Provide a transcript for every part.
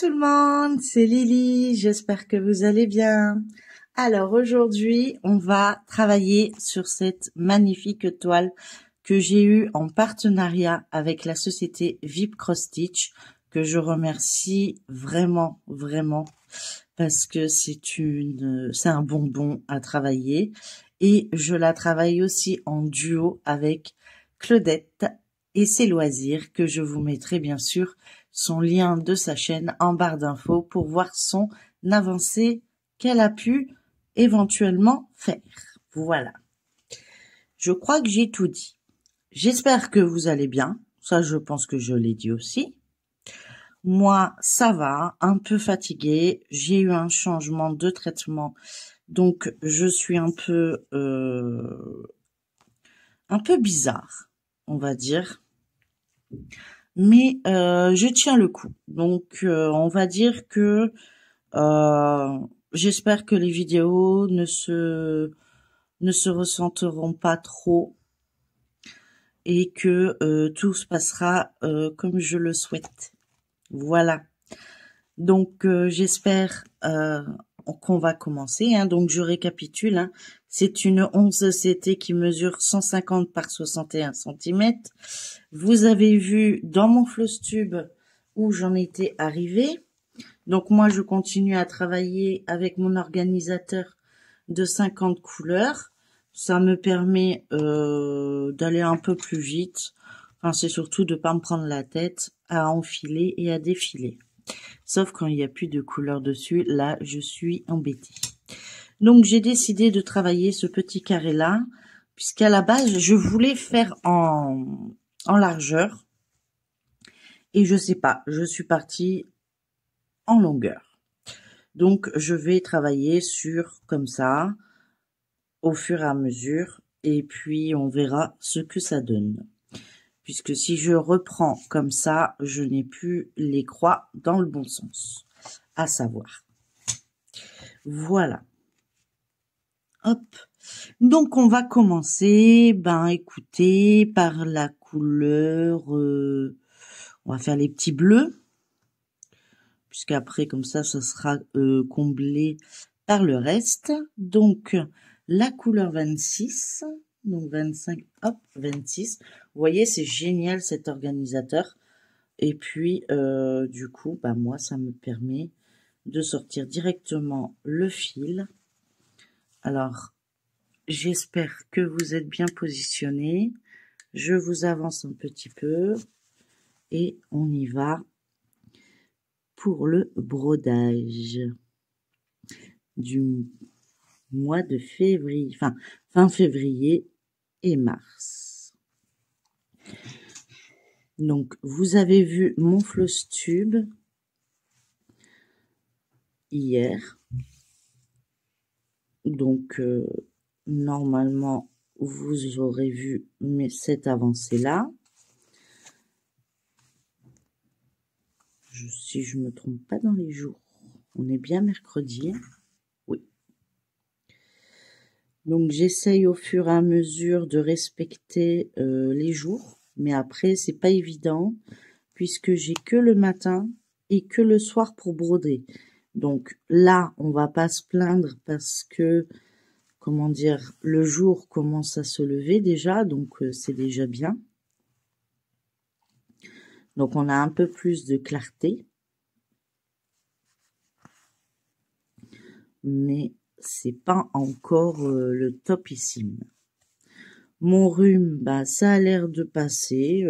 tout le monde, c'est Lily, j'espère que vous allez bien. Alors aujourd'hui, on va travailler sur cette magnifique toile que j'ai eue en partenariat avec la société VIP Cross Stitch, que je remercie vraiment, vraiment, parce que c'est un bonbon à travailler. Et je la travaille aussi en duo avec Claudette et ses loisirs, que je vous mettrai bien sûr son lien de sa chaîne en barre d'infos pour voir son avancée qu'elle a pu éventuellement faire. Voilà. Je crois que j'ai tout dit. J'espère que vous allez bien. Ça, je pense que je l'ai dit aussi. Moi, ça va, un peu fatiguée. J'ai eu un changement de traitement, donc je suis un peu bizarre, on va dire. Mais je tiens le coup. Donc, on va dire que j'espère que les vidéos ne se ressentiront pas trop et que tout se passera comme je le souhaite. Voilà. Donc, j'espère qu'on va commencer. Hein. Donc, je récapitule. Hein. C'est une 11 CT qui mesure 150 par 61 cm. Vous avez vu dans mon floss tube où j'en étais arrivée. Donc, moi, je continue à travailler avec mon organisateur de 50 couleurs. Ça me permet d'aller un peu plus vite. Enfin, c'est surtout de pas me prendre la tête à enfiler et à défiler. Sauf quand il n'y a plus de couleur dessus, là, je suis embêtée. Donc, j'ai décidé de travailler ce petit carré-là, puisqu'à la base, je voulais faire en largeur. Et je sais pas, je suis partie en longueur. Donc, je vais travailler sur comme ça, au fur et à mesure, et puis on verra ce que ça donne. Puisque si je reprends comme ça, je n'ai plus les croix dans le bon sens, à savoir. Voilà. Hop. Donc, on va commencer, écoutez, par la couleur, on va faire les petits bleus, puisqu'après, comme ça sera comblé par le reste. Donc, la couleur 26, donc 25, hop, 26. Vous voyez, c'est génial cet organisateur. Et puis, du coup, moi, ça me permet de sortir directement le fil. Alors, j'espère que vous êtes bien positionnés. Je vous avance un petit peu et on y va pour le brodage du mois de février, fin février et mars. Donc, vous avez vu mon floss tube hier. Donc, normalement, vous aurez vu cette avancée-là. Si je me trompe pas dans les jours, on est bien mercredi. Oui. Donc, j'essaye au fur et à mesure de respecter les jours. Mais après, c'est pas évident puisque j'ai que le matin et que le soir pour broder. Donc là, on va pas se plaindre parce que, comment dire, le jour commence à se lever déjà, donc c'est déjà bien. Donc on a un peu plus de clarté. Mais c'est pas encore le topissime. Mon rhume, ça a l'air de passer.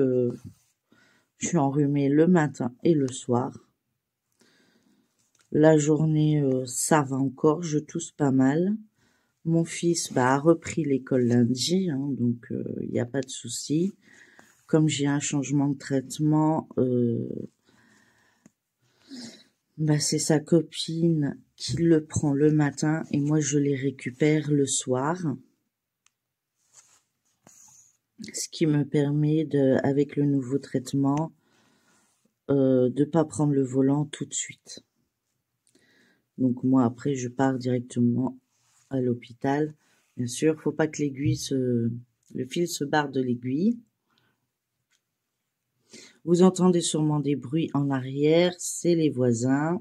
Je suis enrhumée le matin et le soir. La journée, ça va encore, je tousse pas mal. Mon fils a repris l'école lundi, hein, donc il n'y a pas de souci. Comme j'ai un changement de traitement, c'est sa copine qui le prend le matin et moi je les récupère le soir. Ce qui me permet, avec le nouveau traitement, de pas prendre le volant tout de suite. Donc moi après je pars directement à l'hôpital. Bien sûr, faut pas que le fil se barre de l'aiguille. Vous entendez sûrement des bruits en arrière, c'est les voisins.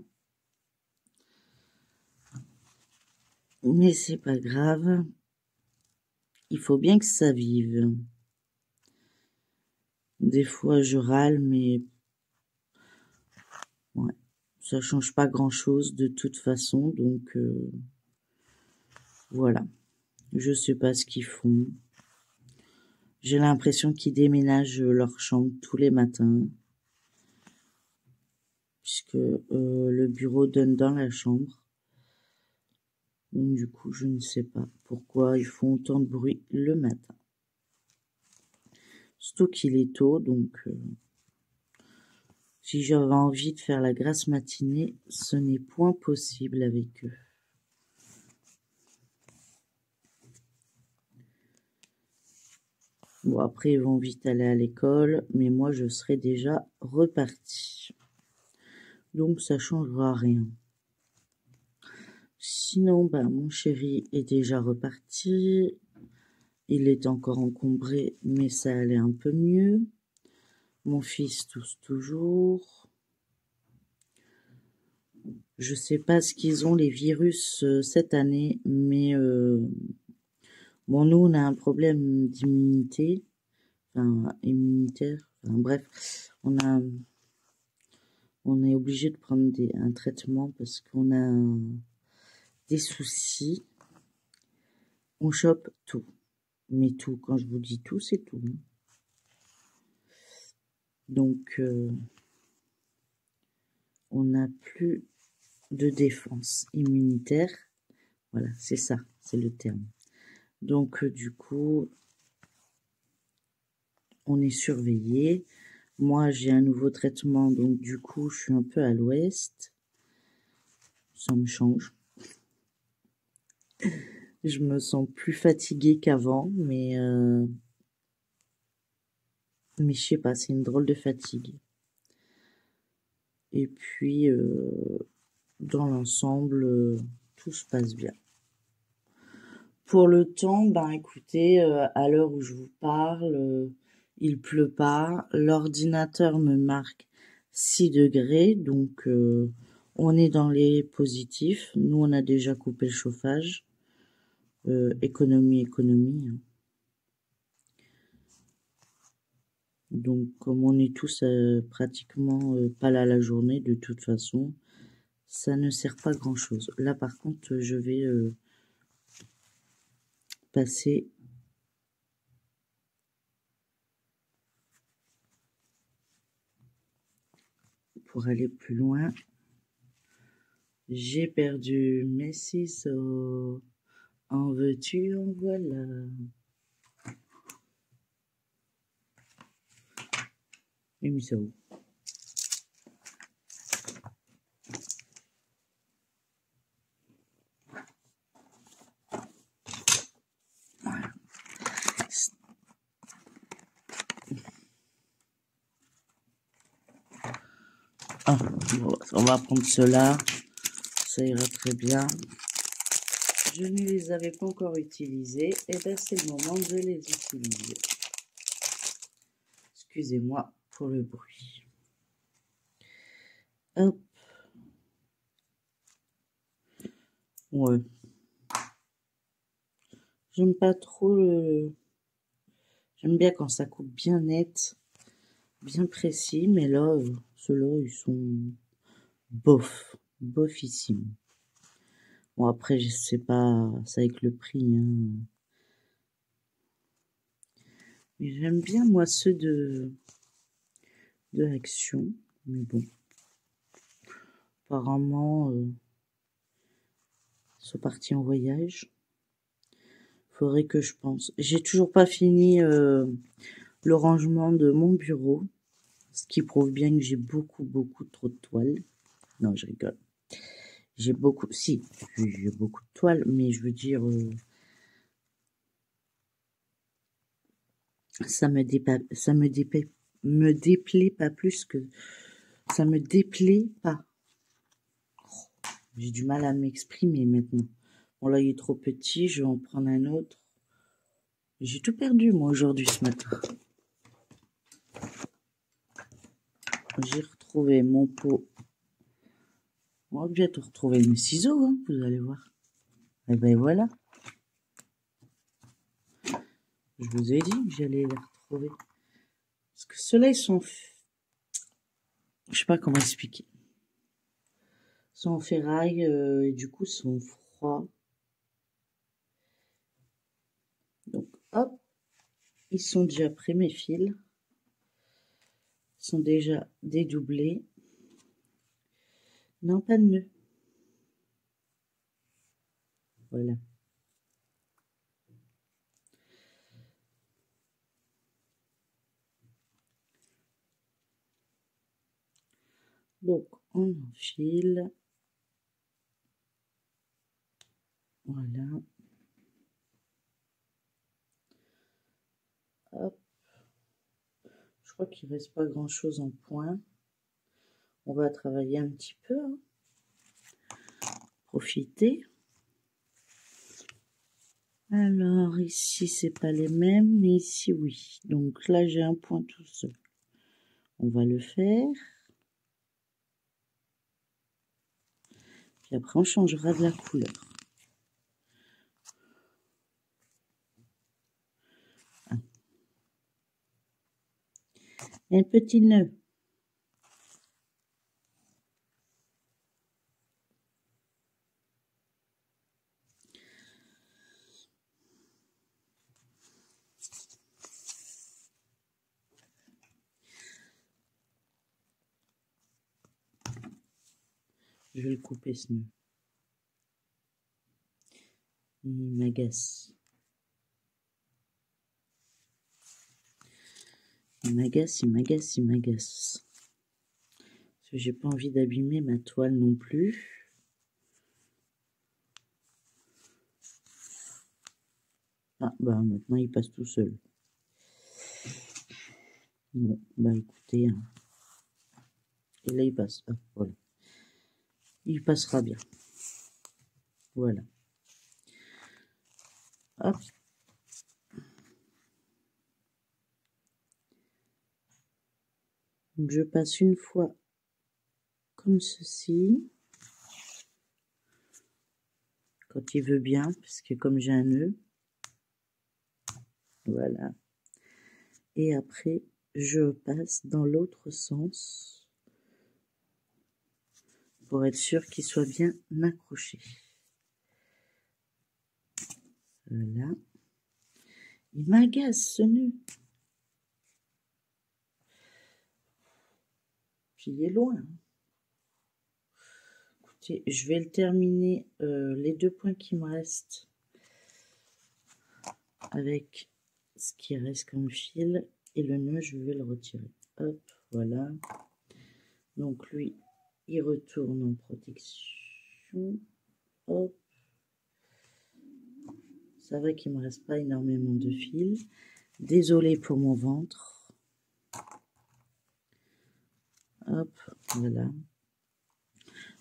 Mais c'est pas grave. Il faut bien que ça vive. Des fois, je râle, mais ouais, ça change pas grand-chose de toute façon. Donc, voilà. Je sais pas ce qu'ils font. J'ai l'impression qu'ils déménagent leur chambre tous les matins. Puisque le bureau donne dans la chambre. Donc, du coup, je ne sais pas pourquoi ils font autant de bruit le matin. Surtout qu'il est tôt, donc si j'avais envie de faire la grasse matinée, ce n'est point possible avec eux. Bon, après, ils vont vite aller à l'école, mais moi, je serai déjà repartie. Donc, ça changera rien. Sinon, ben, mon chéri est déjà reparti. Il est encore encombré, mais ça allait un peu mieux. Mon fils tousse toujours. Je sais pas ce qu'ils ont les virus cette année, mais bon, nous on a un problème d'immunité, enfin immunitaire. Enfin, bref, on est obligé de prendre un traitement parce qu'on a des soucis. On chope tout, mais tout. Quand je vous dis tout, c'est tout. Donc on n'a plus de défense immunitaire. Voilà, c'est ça, c'est le terme. Donc, du coup, on est surveillé. Moi, j'ai un nouveau traitement, donc du coup, je suis un peu à l'ouest. Ça me change. Je me sens plus fatiguée qu'avant, mais je sais pas, c'est une drôle de fatigue. Et puis, dans l'ensemble, tout se passe bien. Pour le temps, ben écoutez, à l'heure où je vous parle, il pleut pas. L'ordinateur me marque 6 degrés, donc on est dans les positifs. Nous, on a déjà coupé le chauffage. Économie. Hein. Donc, comme on est tous pratiquement pas là la journée, de toute façon, ça ne sert pas grand-chose. Là, par contre, je vais passer pour aller plus loin. J'ai perdu mes ciseaux. En veux-tu, en voilà. J'ai mis ça où? Voilà. Ah, bon, on va prendre cela. Ça ira très bien. Je ne les avais pas encore utilisés. Et bien, c'est le moment de les utiliser. Excusez-moi pour le bruit. Hop. Ouais. J'aime pas trop le... J'aime bien quand ça coupe bien net, bien précis, mais là, ceux-là, ils sont bofissimes. Bon, après, je sais pas, c'est avec le prix, hein. Mais j'aime bien, moi, ceux de Action. Mais bon. Apparemment, ils sont partis en voyage. Faudrait que je pense. J'ai toujours pas fini le rangement de mon bureau. Ce qui prouve bien que j'ai beaucoup trop de toiles. Non, je rigole. J'ai beaucoup de toiles, mais je veux dire, ça me déplaît pas plus que, ça me déplaît pas. J'ai du mal à m'exprimer maintenant. Bon là, il est trop petit, je vais en prendre un autre. J'ai tout perdu, moi, aujourd'hui, ce matin. j'ai retrouvé mon pot. On va bientôt retrouver mes ciseaux, hein, vous allez voir. Et ben voilà. Je vous ai dit que j'allais les retrouver. Parce que ceux-là, ils sont... Je sais pas comment expliquer. Ils sont en ferraille et du coup, sont froids. Donc, hop. Ils sont déjà prêts, mes fils. Ils sont déjà dédoublés. Non, pas de nœud. Voilà. Donc, on enfile. Voilà. Hop. Je crois qu'il reste pas grand chose en point. On va travailler un petit peu. Hein. Profiter. Alors, ici, c'est pas les mêmes, mais ici, oui. Donc là, j'ai un point tout seul. On va le faire. Puis après, on changera de la couleur. Un petit nœud. Je vais le couper, ce nœud. Il m'agace. Il m'agace, il m'agace, il m'agace. Parce que j'ai pas envie d'abîmer ma toile non plus. Ah, bah maintenant il passe tout seul. Bon, bah écoutez. Hein. Et là il passe. Ah, voilà. Il passera bien. Voilà. Hop. Donc je passe une fois comme ceci. Quand il veut bien, parce que comme j'ai un nœud. Voilà. Et après, je passe dans l'autre sens pour être sûr qu'il soit bien accroché. Voilà. Il m'agace ce nœud. Puis il est loin. Écoutez, je vais le terminer les 2 points qui me restent avec ce qui reste comme fil et le nœud je vais le retirer. Hop, voilà. Donc lui, il retourne en protection. Hop. Ça va qu'il me reste pas énormément de fils. Désolée pour mon ventre. Hop, voilà.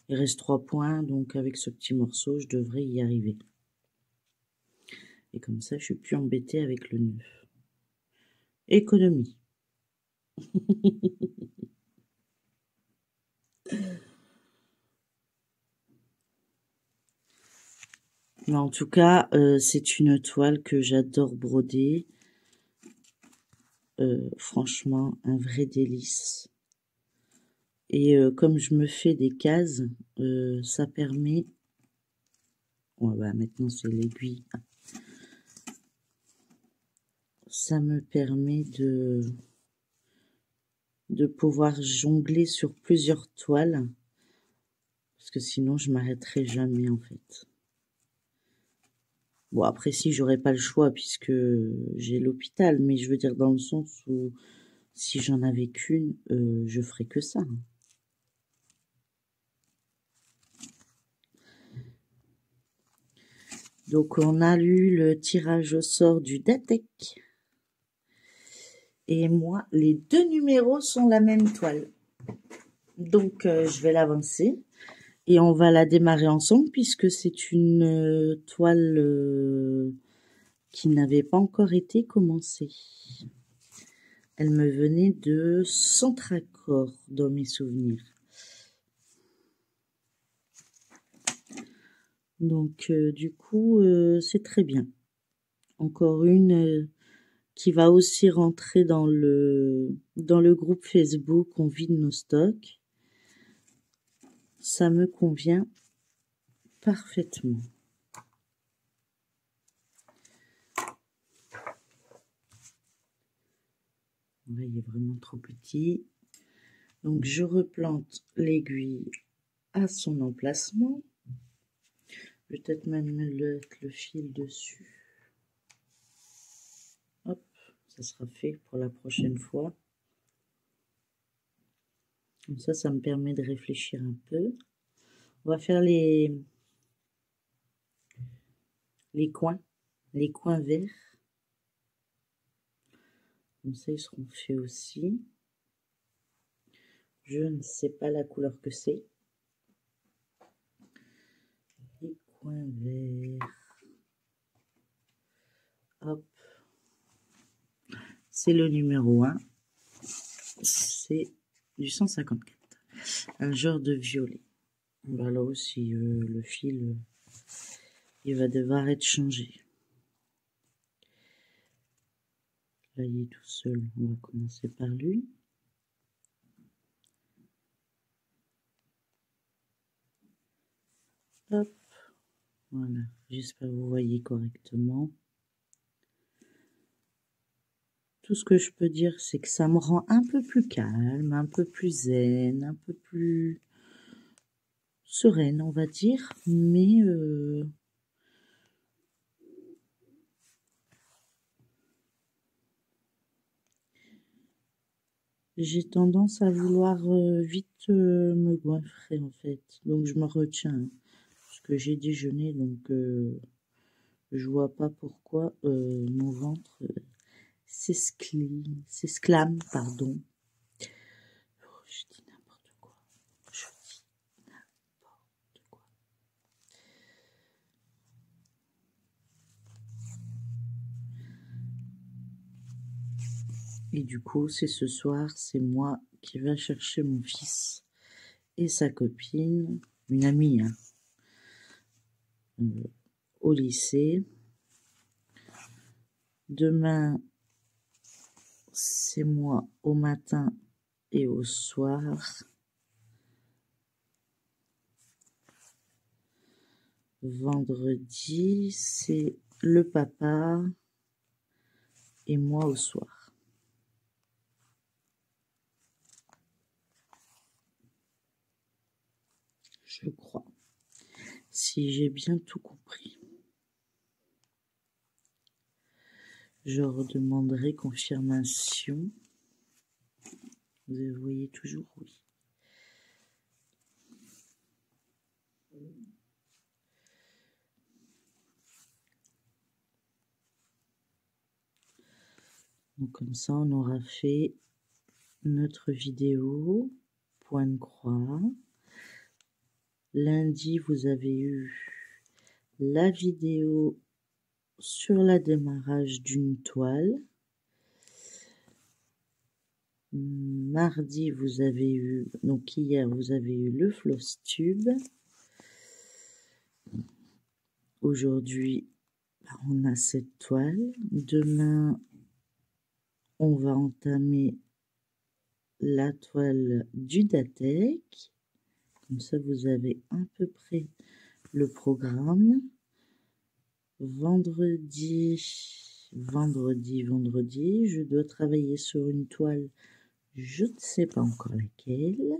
Il reste 3 points, donc avec ce petit morceau, je devrais y arriver. Et comme ça, je suis plus embêtée avec le nœud. Économie. Mais en tout cas, c'est une toile que j'adore broder. Franchement, un vrai délice. Et comme je me fais des cases, ça permet... Ouais, bah, maintenant, c'est l'aiguille. Ça me permet de pouvoir jongler sur plusieurs toiles. Parce que sinon, je m'arrêterai jamais, en fait. Bon, après, si, j'aurais pas le choix, puisque j'ai l'hôpital. Mais je veux dire, dans le sens où, si j'en avais qu'une, je ferais que ça. Donc, on a eu le tirage au sort du Datec. Et moi, les 2 numéros sont la même toile. Donc, je vais l'avancer. Et on va la démarrer ensemble puisque c'est une toile qui n'avait pas encore été commencée. Elle me venait de Centracor dans mes souvenirs. Donc du coup, c'est très bien. Encore une qui va aussi rentrer dans le groupe Facebook On vide nos stocks. Ça me convient parfaitement. Là, il est vraiment trop petit. Donc je replante l'aiguille à son emplacement. Je vais peut-être même mettre le fil dessus. Hop, ça sera fait pour la prochaine fois. Comme ça me permet de réfléchir un peu. On va faire les coins verts. Comme ça, ils seront faits aussi. Je ne sais pas la couleur que c'est. Les coins verts. Hop. C'est le numéro 1. C'est du 154. Un genre de violet. Voilà aussi, le fil, il va devoir être changé. Là, il est tout seul. On va commencer par lui. Hop. Voilà. J'espère que vous voyez correctement. Tout ce que je peux dire, c'est que ça me rend un peu plus calme, un peu plus zen, un peu plus sereine, on va dire. Mais j'ai tendance à vouloir vite me goinfrer, en fait. Donc, je me retiens. Parce que j'ai déjeuné, donc je vois pas pourquoi mon ventre s'exclame, pardon. Oh, je dis n'importe quoi. Je dis n'importe quoi. Et du coup, c'est ce soir, c'est moi qui va chercher mon fils et sa copine, une amie, hein, au lycée. Demain, c'est moi au matin et au soir. Vendredi, c'est le papa et moi au soir. Je crois. Si j'ai bien tout compris. Je redemanderai confirmation. Vous voyez toujours oui. Donc comme ça, on aura fait notre vidéo, point de croix. Lundi, vous avez eu la vidéo sur le démarrage d'une toile. Mardi, vous avez eu, donc hier, vous avez eu le floss tube. Aujourd'hui, on a cette toile. Demain, on va entamer la toile du Datek. Comme ça, vous avez à peu près le programme. Vendredi, je dois travailler sur une toile. Je ne sais pas encore laquelle.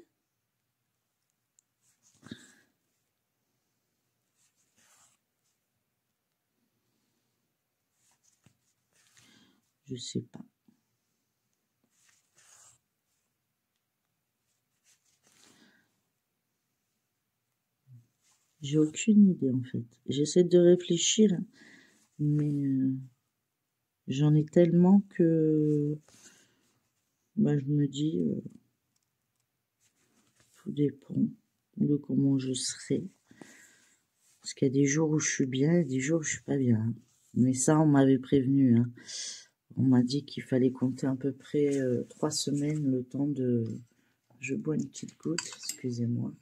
Je sais pas. J'ai aucune idée en fait. J'essaie de réfléchir, mais j'en ai tellement que je me dis, tout dépend de comment je serai. Parce qu'il y a des jours où je suis bien et des jours où je suis pas bien. Mais ça, on m'avait prévenu. Hein. On m'a dit qu'il fallait compter à peu près 3 semaines le temps de... Je bois une petite goutte, excusez-moi.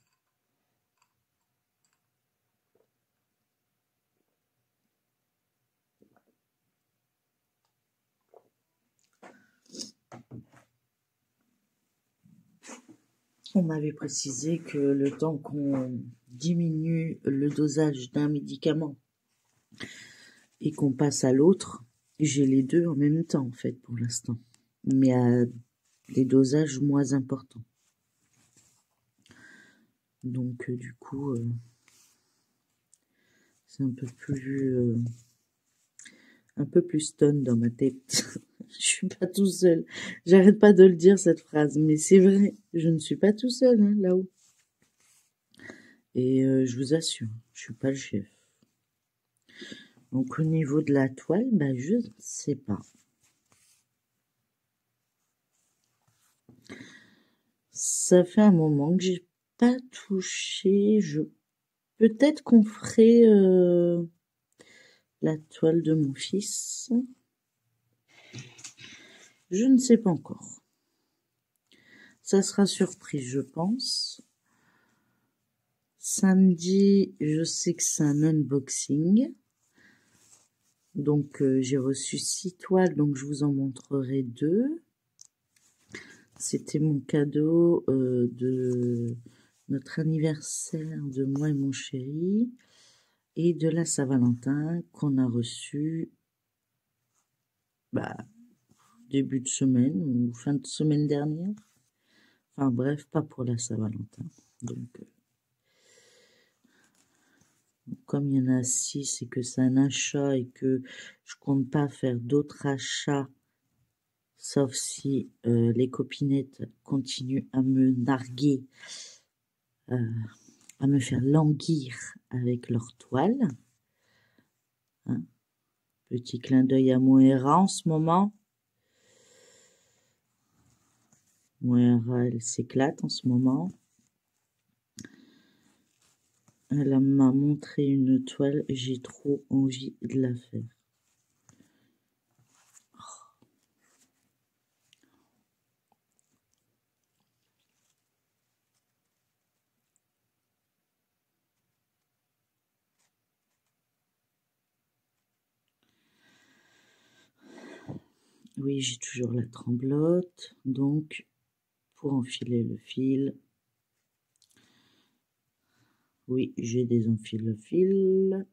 On m'avait précisé que le temps qu'on diminue le dosage d'un médicament et qu'on passe à l'autre, j'ai les deux en même temps en fait pour l'instant, mais à des dosages moins importants. Donc du coup, c'est un peu plus stun dans ma tête. Je suis pas tout seul. J'arrête pas de le dire cette phrase, mais c'est vrai, je ne suis pas tout seul hein, là-haut. Et je vous assure, je suis pas le chef. Donc au niveau de la toile, bah je ne sais pas. Ça fait un moment que j'ai pas touché. Peut-être qu'on ferait la toile de mon fils. Je ne sais pas encore. Ça sera surprise, je pense. Samedi, je sais que c'est un unboxing. Donc j'ai reçu 6 toiles, donc je vous en montrerai 2. C'était mon cadeau de notre anniversaire de moi et mon chéri et de la Saint-Valentin qu'on a reçu début de semaine ou fin de semaine dernière. Enfin bref, pas pour la Saint-Valentin. Donc comme il y en a 6 et que c'est un achat et que je compte pas faire d'autres achats sauf si les copinettes continuent à me narguer, à me faire languir avec leur toile. Hein. Petit clin d'œil à Moira en ce moment. Moira, elle s'éclate en ce moment. Elle m'a montré une toile, j'ai trop envie de la faire. Oui, j'ai toujours la tremblote, donc pour enfiler le fil, oui, j'ai des enfiles-fils.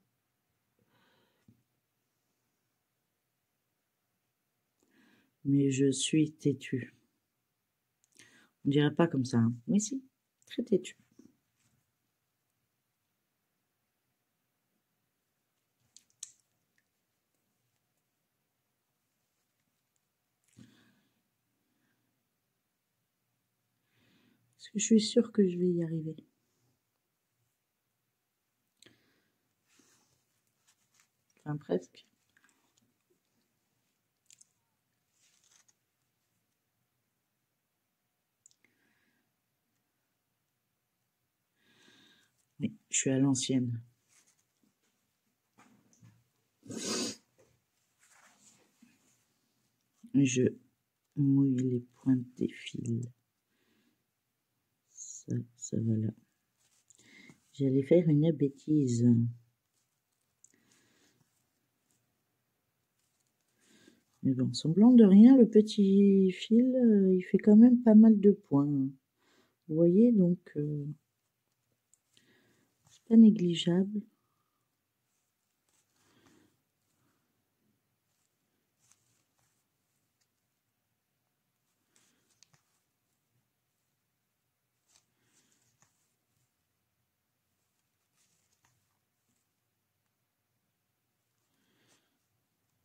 Mais je suis têtue. On dirait pas comme ça, hein. Mais si, très têtue. Parce que je suis sûre que je vais y arriver. Enfin, presque. Oui, je suis à l'ancienne. Je mouille les pointes des fils. Ça va là. J'allais faire une bêtise. Mais bon, semblant de rien, le petit fil, il fait quand même pas mal de points. Vous voyez, donc, c'est pas négligeable.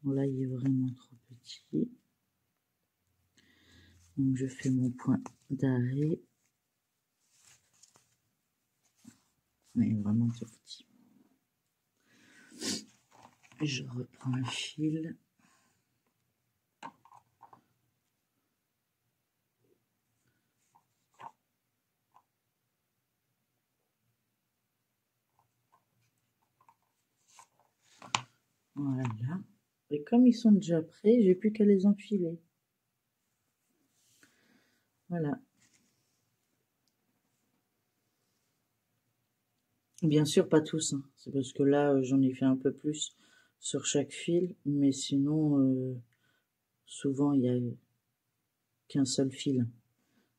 Bon, là, il est vraiment trop petit. Donc, je fais mon point d'arrêt. Mais vraiment tout petit. Je reprends le fil. Voilà. Et comme ils sont déjà prêts, j'ai plus qu'à les enfiler. Voilà. Bien sûr, pas tous, hein. C'est parce que là, j'en ai fait un peu plus sur chaque fil, mais sinon, souvent, il y a qu'un seul fil,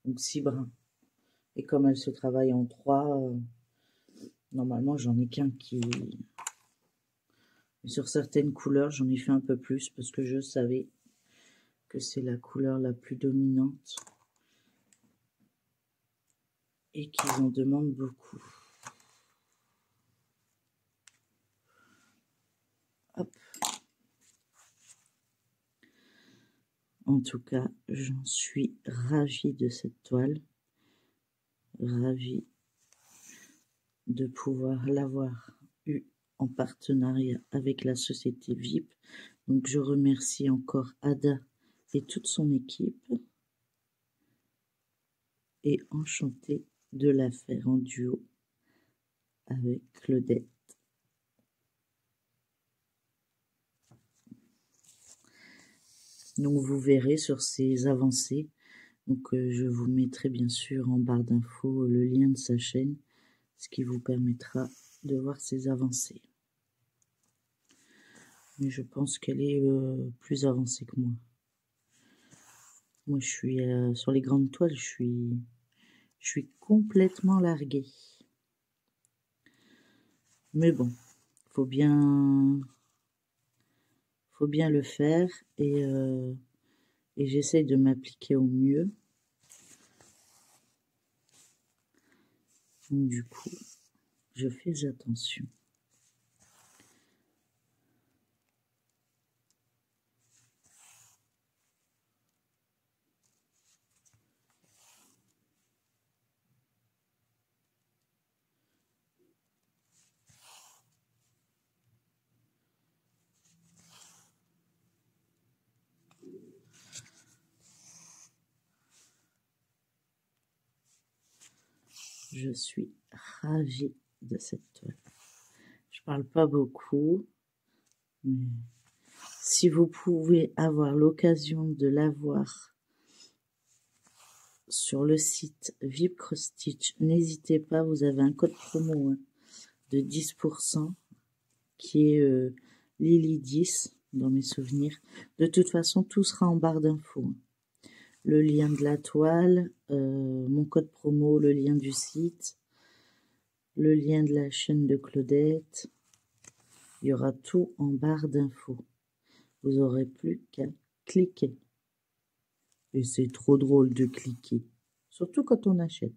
donc 6 brins. Et comme elle se travaille en 3, normalement, j'en ai qu'un qui... Et sur certaines couleurs, j'en ai fait un peu plus parce que je savais que c'est la couleur la plus dominante et qu'ils en demandent beaucoup. Hop. En tout cas, j'en suis ravie de cette toile, ravie de pouvoir l'avoir eu en partenariat avec la société VIP. Donc je remercie encore Ada et toute son équipe et enchantée de la faire en duo avec Claudette. Donc vous verrez sur ces avancées, donc je vous mettrai bien sûr en barre d'infos le lien de sa chaîne, ce qui vous permettra de voir ses avancées. Mais je pense qu'elle est plus avancée que moi. Moi je suis sur les grandes toiles, je suis complètement larguée. Mais bon, faut bien le faire et j'essaye de m'appliquer au mieux. Donc, du coup, je fais attention. Je suis ravie de cette toile. Je parle pas beaucoup, mais si vous pouvez avoir l'occasion de la voir sur le site VIP Cross Stitch, n'hésitez pas, vous avez un code promo de 10% qui est Lily10 dans mes souvenirs. De toute façon, tout sera en barre d'infos. Le lien de la toile, mon code promo, le lien du site, le lien de la chaîne de Claudette. Il y aura tout en barre d'infos. Vous aurez plus qu'à cliquer. Et c'est trop drôle de cliquer. Surtout quand on achète.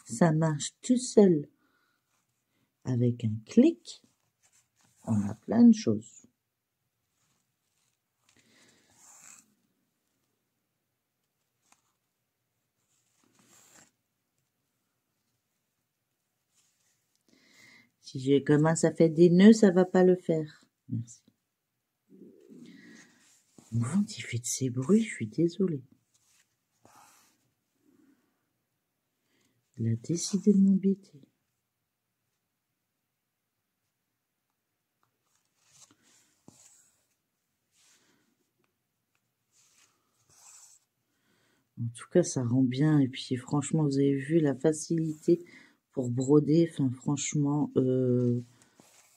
Ça marche tout seul. Avec un clic, on a plein de choses. Si j'ai commencé à faire des nœuds, ça va pas le faire. Merci. Mon ventre, il fait de ces bruits, je suis désolée. Il a décidé de m'embêter. En tout cas, ça rend bien. Et puis, franchement, vous avez vu la facilité pour broder. Enfin, franchement,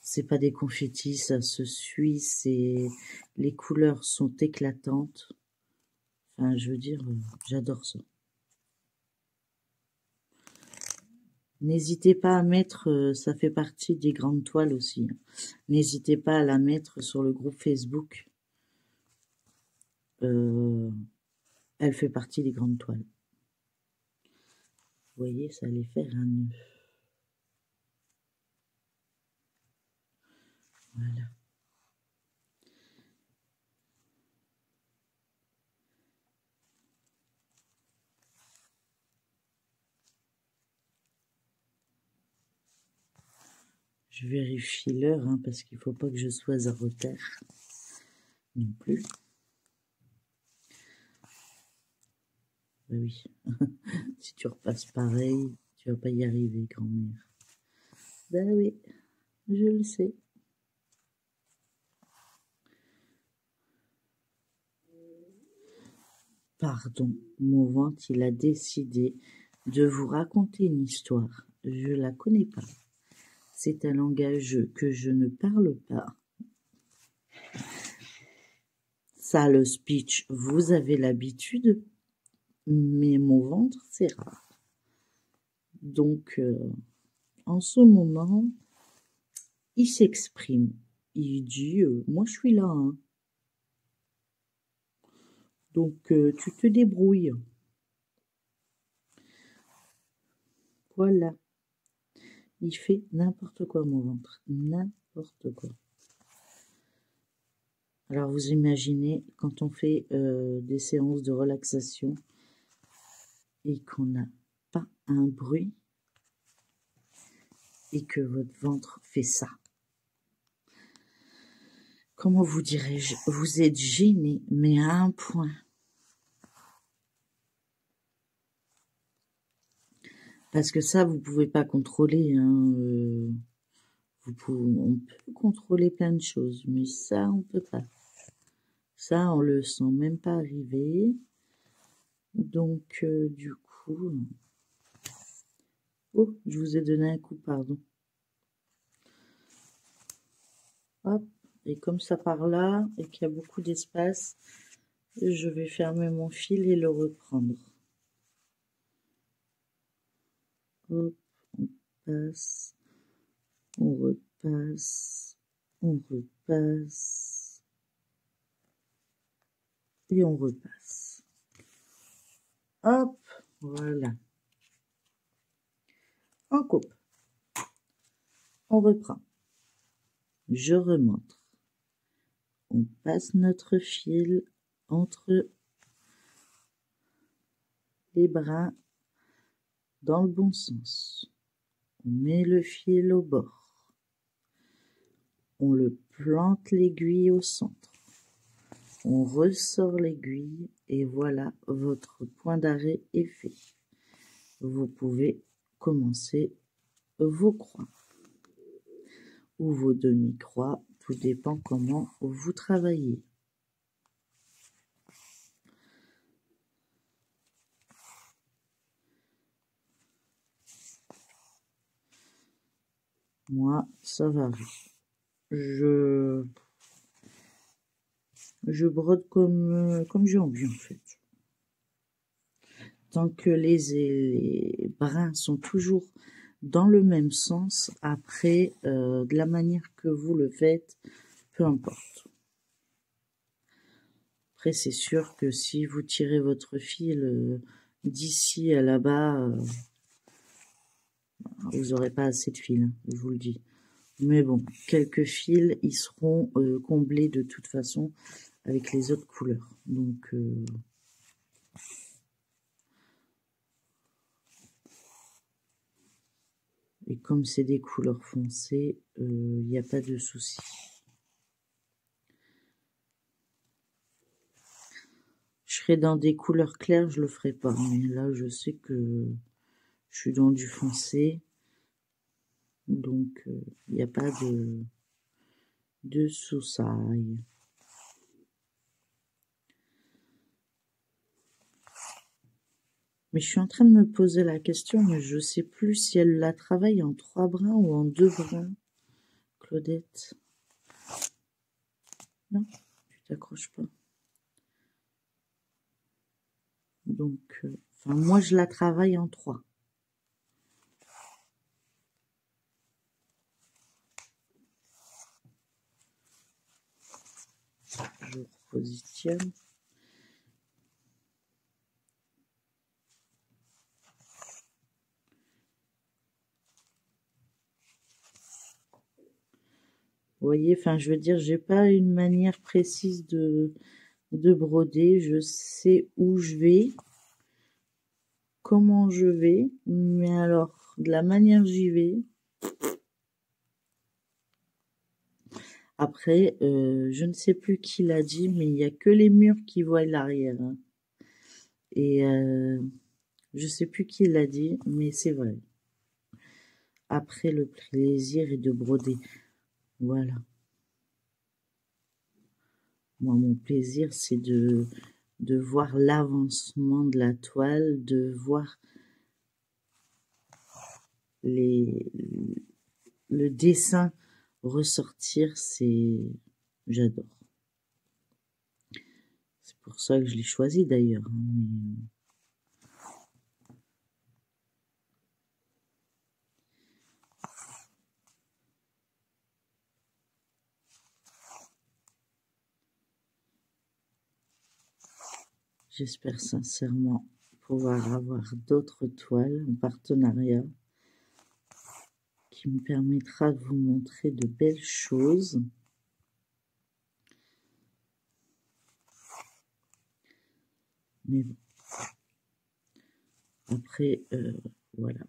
c'est pas des confettis, ça se suit. Les couleurs sont éclatantes. Enfin, je veux dire, j'adore ça. N'hésitez pas à mettre, ça fait partie des grandes toiles aussi. N'hésitez pas à la mettre sur le groupe Facebook. Elle fait partie des grandes toiles. Vous voyez, ça allait faire un nœud. Voilà. Je vérifie l'heure, hein, parce qu'il ne faut pas que je sois en retard non plus. Ben oui, si tu repasses pareil, tu vas pas y arriver, grand-mère. Ben oui, je le sais. Pardon, mon ventre, il a décidé de vous raconter une histoire. Je la connais pas. C'est un langage que je ne parle pas. Ça, le speech, vous avez l'habitude, mais mon ventre, c'est rare. Donc, en ce moment, il s'exprime. Il dit, moi, je suis là, hein. Donc, tu te débrouilles. Voilà. Il fait n'importe quoi, mon ventre. N'importe quoi. Alors, vous imaginez, quand on fait des séances de relaxation et qu'on n'a pas un bruit et que votre ventre fait ça. Comment vous dirais-je? Vous êtes gêné, mais à un point. Parce que ça, vous pouvez pas contrôler, hein. On peut contrôler plein de choses, mais ça, on peut pas. Ça, on le sent même pas arriver. Donc, du coup... Oh, je vous ai donné un coup, pardon. Hop, et comme ça part là, et qu'il y a beaucoup d'espace, je vais fermer mon fil et le reprendre. Hop, on passe, on repasse, on repasse, et on repasse. Hop, voilà. On coupe. On reprend. Je remonte. On passe notre fil entre les bras dans le bon sens. On met le fil au bord. On le plante l'aiguille au centre. On ressort l'aiguille et voilà, votre point d'arrêt est fait. Vous pouvez commencer vos croix ou vos demi-croix, tout dépend comment vous travaillez. Moi, ça varie. Je brode comme j'ai envie, en fait. Tant que les brins sont toujours dans le même sens, après, de la manière que vous le faites, peu importe. Après, c'est sûr que si vous tirez votre fil d'ici à là-bas, vous n'aurez pas assez de fil, je vous le dis. Mais bon, quelques fils, ils seront comblés de toute façon avec les autres couleurs. Donc, et comme c'est des couleurs foncées, il n'y a pas de souci. Je serais dans des couleurs claires, je le ferai pas. Mais là, je sais que je suis dans du foncé. Donc, il n'y a pas de soucis. Mais je suis en train de me poser la question, mais je sais plus si elle la travaille en 3 brins ou en 2 brins, Claudette. Non, tu t'accroches pas. Donc, enfin, moi, je la travaille en 3. Je repositionne. Vous voyez, enfin, je veux dire, j'ai pas une manière précise de broder. Je sais où je vais, comment je vais, mais alors, de la manière j'y vais. Après, je ne sais plus qui l'a dit, mais il n'y a que les murs qui voient l'arrière. Hein. Et je sais plus qui l'a dit, mais c'est vrai. Après, le plaisir est de broder. Voilà. Moi, mon plaisir, c'est de de voir l'avancement de la toile, de voir le dessin ressortir, j'adore. C'est pour ça que je l'ai choisi d'ailleurs. J'espère sincèrement pouvoir avoir d'autres toiles en partenariat qui me permettra de vous montrer de belles choses. Mais bon. Après, voilà.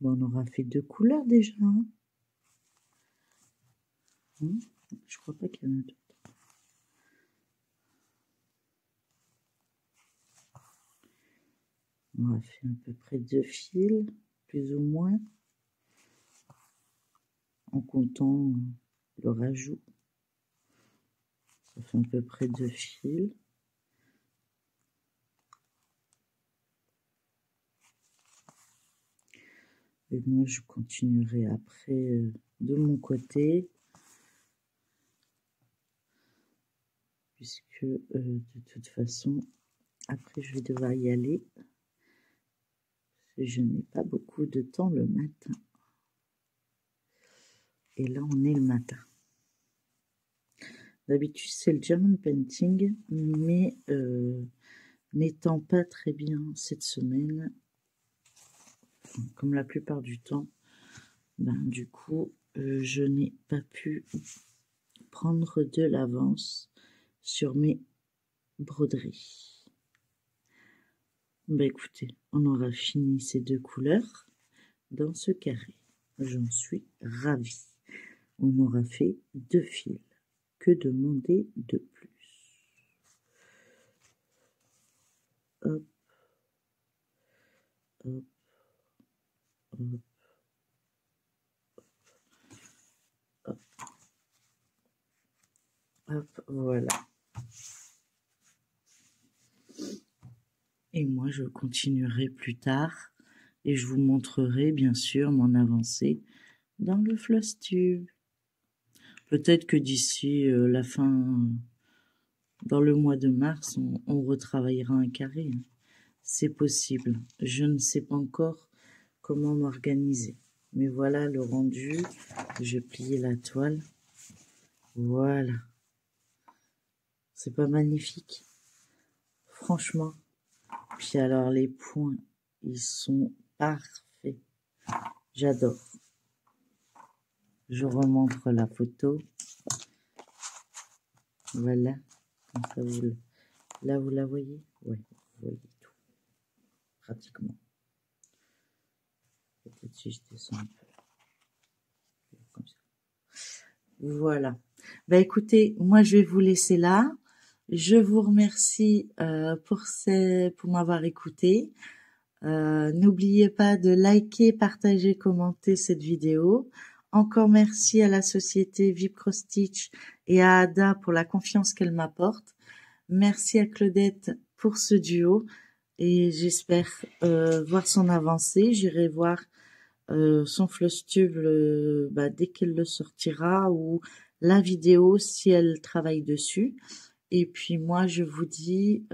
Bon, on aura fait 2 couleurs déjà. Hein. Je crois pas qu'il y en a d'autres. On a fait à peu près 2 fils, plus ou moins, en comptant le rajout. Ça fait à peu près 2 fils. Et moi, je continuerai après de mon côté. Puisque de toute façon, après, je vais devoir y aller. Je n'ai pas beaucoup de temps le matin. Et là, on est le matin. D'habitude, c'est le German Painting, mais n'étant pas très bien cette semaine, comme la plupart du temps, ben, du coup, je n'ai pas pu prendre de l'avance sur mes broderies. Ben, écoutez, on aura fini ces 2 couleurs dans ce carré. J'en suis ravie. On aura fait 2 fils. Que demander de plus? Hop, hop, hop, hop, hop, voilà. Et moi, je continuerai plus tard et je vous montrerai bien sûr mon avancée dans le Flosstube. Peut-être que d'ici la fin, dans le mois de mars, on retravaillera un carré. C'est possible. Je ne sais pas encore comment m'organiser. Mais voilà le rendu. Je plier la toile. Voilà. C'est pas magnifique? Franchement. Puis alors les points, ils sont parfaits. J'adore. Je remontre la photo. Voilà. Comme ça, là, vous la voyez? Ouais, vous voyez tout. Pratiquement. Peut-être si je descends un peu. Comme ça. Voilà. Bah écoutez, moi je vais vous laisser là. Je vous remercie pour m'avoir écouté. N'oubliez pas de liker, partager, commenter cette vidéo. Encore merci à la société Vib Cross Stitch et à Ada pour la confiance qu'elle m'apporte. Merci à Claudette pour ce duo et j'espère voir son avancée. J'irai voir son Flosstube dès qu'elle le sortira ou la vidéo si elle travaille dessus. Et puis moi, je vous dis,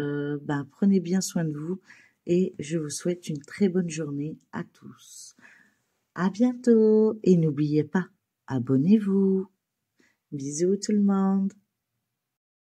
prenez bien soin de vous et je vous souhaite une très bonne journée à tous. À bientôt et n'oubliez pas, abonnez-vous. Bisous tout le monde.